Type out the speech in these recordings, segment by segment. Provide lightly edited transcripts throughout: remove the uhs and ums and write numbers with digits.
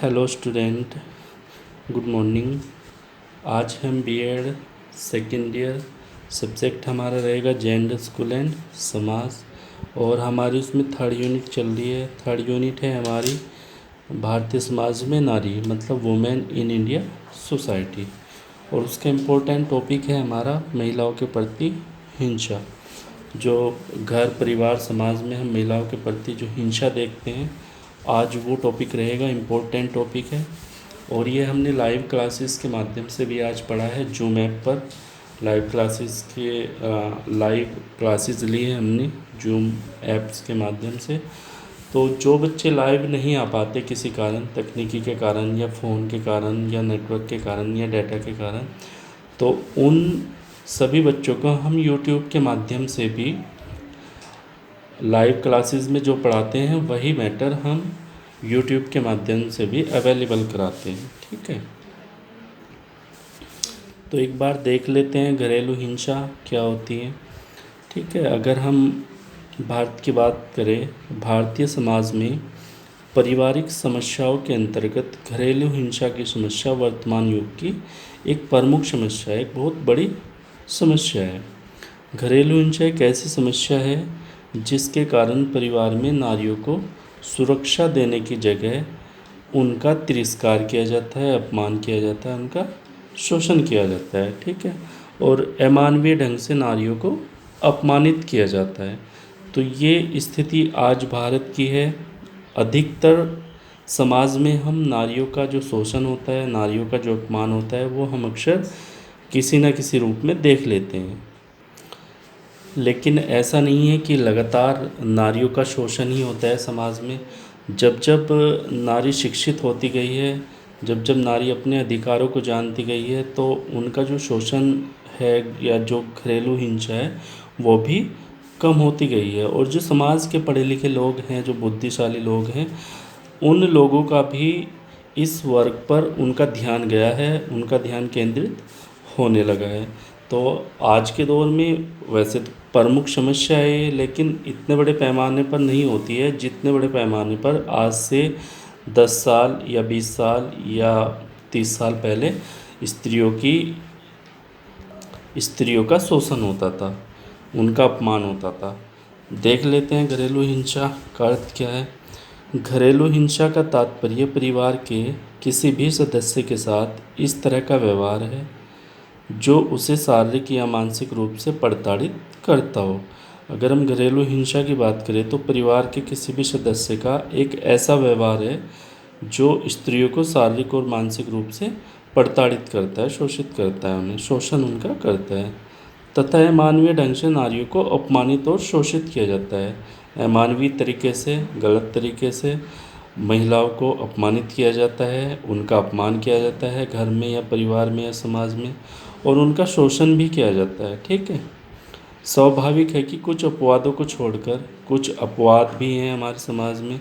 Hello student, good morning. आज हम BEd second year subject हमारा रहेगा जेंडर स्कूल एंड समाज, और हमारी उसमें थर्ड यूनिट चल रही है। थर्ड यूनिट है हमारी भारतीय समाज में नारी, मतलब वुमेन इन इंडिया सोसाइटी, और उसका इम्पोर्टेंट टॉपिक है हमारा महिलाओं के प्रति हिंसा। जो घर परिवार समाज में हम महिलाओं के प्रति जो हिंसा देखते हैं, आज वो टॉपिक रहेगा, इम्पोर्टेंट टॉपिक है। और ये हमने लाइव क्लासेस के माध्यम से भी आज पढ़ा है। जूम ऐप पर लाइव क्लासेस ली है हमने जूम ऐप्स के माध्यम से। तो जो बच्चे लाइव नहीं आ पाते किसी कारण, तकनीकी के कारण या फ़ोन के कारण या नेटवर्क के कारण या डाटा के कारण, तो उन सभी बच्चों को हम यूट्यूब के माध्यम से भी लाइव क्लासेस में जो पढ़ाते हैं वही मैटर हम यूट्यूब के माध्यम से भी अवेलेबल कराते हैं। ठीक है, तो एक बार देख लेते हैं घरेलू हिंसा क्या होती है। ठीक है, अगर हम भारत की बात करें, भारतीय समाज में पारिवारिक समस्याओं के अंतर्गत घरेलू हिंसा की समस्या वर्तमान युग की एक प्रमुख समस्या है, एक बहुत बड़ी समस्या है। घरेलू हिंसा एक ऐसी समस्या है जिसके कारण परिवार में नारियों को सुरक्षा देने की जगह उनका तिरस्कार किया जाता है, अपमान किया जाता है, उनका शोषण किया जाता है। ठीक है, और अमानवीय ढंग से नारियों को अपमानित किया जाता है। तो ये स्थिति आज भारत की है। अधिकतर समाज में हम नारियों का जो शोषण होता है, नारियों का जो अपमान होता है, वो हम अक्सर किसी न किसी रूप में देख लेते हैं। लेकिन ऐसा नहीं है कि लगातार नारियों का शोषण ही होता है समाज में। जब जब नारी शिक्षित होती गई है, जब जब नारी अपने अधिकारों को जानती गई है, तो उनका जो शोषण है या जो घरेलू हिंसा है वो भी कम होती गई है। और जो समाज के पढ़े लिखे लोग हैं, जो बुद्धिशाली लोग हैं, उन लोगों का भी इस वर्ग पर उनका ध्यान गया है, उनका ध्यान केंद्रित होने लगा है। तो आज के दौर में वैसे तो प्रमुख समस्या है, लेकिन इतने बड़े पैमाने पर नहीं होती है जितने बड़े पैमाने पर आज से 10 साल या 20 साल या 30 साल पहले स्त्रियों का शोषण होता था, उनका अपमान होता था। देख लेते हैं घरेलू हिंसा का अर्थ क्या है। घरेलू हिंसा का तात्पर्य परिवार के किसी भी सदस्य के साथ इस तरह का व्यवहार है जो उसे शारीरिक या मानसिक रूप से प्रताड़ित करता हो। अगर हम घरेलू हिंसा की बात करें तो परिवार के किसी भी सदस्य का एक ऐसा व्यवहार है जो स्त्रियों को शारीरिक और मानसिक रूप से प्रताड़ित करता है, शोषित करता है, उन्हें शोषण उनका करता है, तथा अमानवीय ढंग से नारियों को अपमानित और शोषित किया जाता है। अमानवीय तरीके से, गलत तरीके से महिलाओं को अपमानित किया जाता है, उनका अपमान किया जाता है घर में या परिवार में या समाज में, और उनका शोषण भी किया जाता है। ठीक है, स्वाभाविक है कि कुछ अपवादों को छोड़कर, कुछ अपवाद भी हैं हमारे समाज में,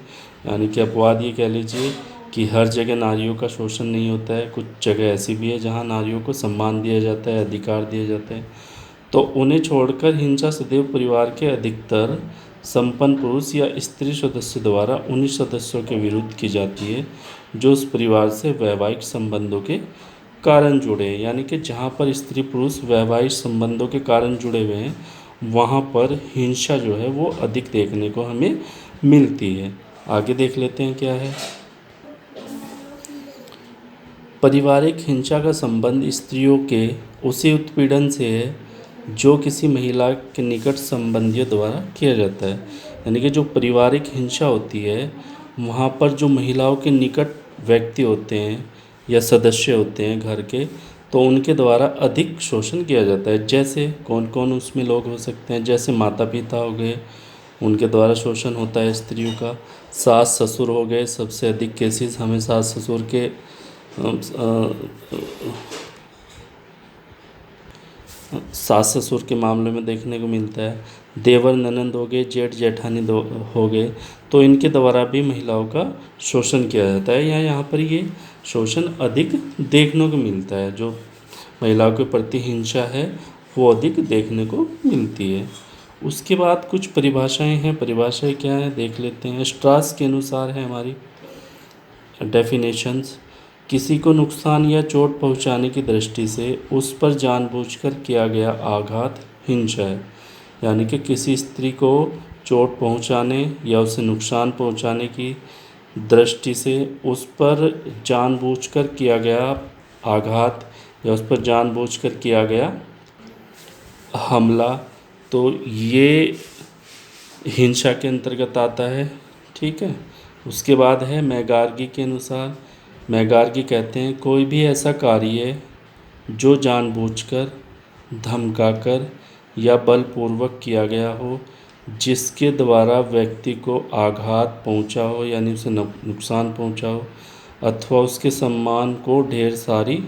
यानी कि अपवाद ये कह लीजिए कि हर जगह नारियों का शोषण नहीं होता है। कुछ जगह ऐसी भी है जहाँ नारियों को सम्मान दिया जाता है, अधिकार दिए जाते हैं। तो उन्हें छोड़कर हिंसा सदैव परिवार के अधिकतर संपन्न पुरुष या स्त्री सदस्य द्वारा उन्हीं सदस्यों के विरुद्ध की जाती है जो उस परिवार से वैवाहिक संबंधों के कारण जुड़े हैं। यानी कि जहाँ पर स्त्री पुरुष वैवाहिक संबंधों के कारण जुड़े हुए हैं, वहाँ पर हिंसा जो है वो अधिक देखने को हमें मिलती है। आगे देख लेते हैं क्या है। पारिवारिक हिंसा का संबंध स्त्रियों के उसी उत्पीड़न से है जो किसी महिला के निकट संबंधियों द्वारा किया जाता है। यानी कि जो पारिवारिक हिंसा होती है, वहाँ पर जो महिलाओं के निकट व्यक्ति होते हैं या सदस्य होते हैं घर के, तो उनके द्वारा अधिक शोषण किया जाता है। जैसे कौन कौन उसमें लोग हो सकते हैं, जैसे माता पिता हो गए, उनके द्वारा शोषण होता है स्त्रियों का। सास ससुर हो गए, सबसे अधिक केसेस हमें सास ससुर के सास ससुर के मामले में देखने को मिलता है। देवर ननंद हो गए, जेठ जेठानी हो गए, तो इनके द्वारा भी महिलाओं का शोषण किया जाता है, या यहाँ पर ये शोषण अधिक देखने को मिलता है। जो महिलाओं के प्रति हिंसा है वो अधिक देखने को मिलती है। उसके बाद कुछ परिभाषाएं हैं। परिभाषाएं क्या है देख लेते हैं। स्ट्रास के अनुसार है हमारी, डेफिनेशंस, किसी को नुकसान या चोट पहुंचाने की दृष्टि से उस पर जानबूझकर किया गया आघात हिंसा है। यानी कि किसी स्त्री को चोट पहुंचाने या उसे नुकसान पहुंचाने की दृष्टि से उस पर जानबूझकर किया गया आघात या उस पर जानबूझकर किया गया हमला, तो ये हिंसा के अंतर्गत आता है। ठीक है। उसके बाद है मैगार्गी के अनुसार, मैगार्गी कहते हैं कोई भी ऐसा कार्य जो जानबूझकर, धमकाकर या बलपूर्वक किया गया हो, जिसके द्वारा व्यक्ति को आघात पहुंचा हो यानी उसे नुकसान पहुंचा हो, अथवा उसके सम्मान को ढेर सारी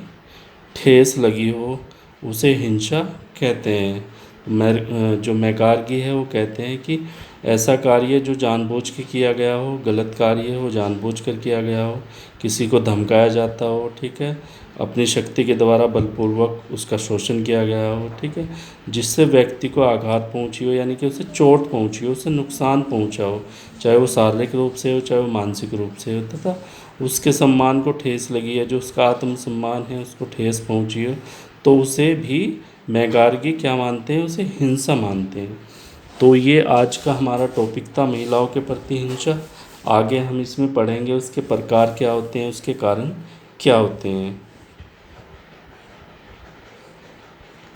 ठेस लगी हो, उसे हिंसा कहते हैं। जो मैगार्गी है वो कहते हैं कि ऐसा कार्य जो जानबूझ के किया गया हो, गलत कार्य हो, जानबूझ कर किया गया हो, किसी को धमकाया जाता हो, ठीक है, अपनी शक्ति के द्वारा बलपूर्वक उसका शोषण किया गया हो, ठीक है, जिससे व्यक्ति को आघात पहुंची हो यानी कि उसे चोट पहुंची हो, उसे नुकसान पहुंचा हो, चाहे वो शारीरिक रूप से हो चाहे वो मानसिक रूप से हो, तथा उसके सम्मान को ठेस लगी है, जो उसका आत्मसम्मान है उसको ठेस पहुंची हो, तो उसे भी मैगार्गी क्या मानते हैं, उसे हिंसा मानते हैं। तो ये आज का हमारा टॉपिक था महिलाओं के प्रति हिंसा। आगे हम इसमें पढ़ेंगे उसके प्रकार क्या होते हैं, उसके कारण क्या होते हैं।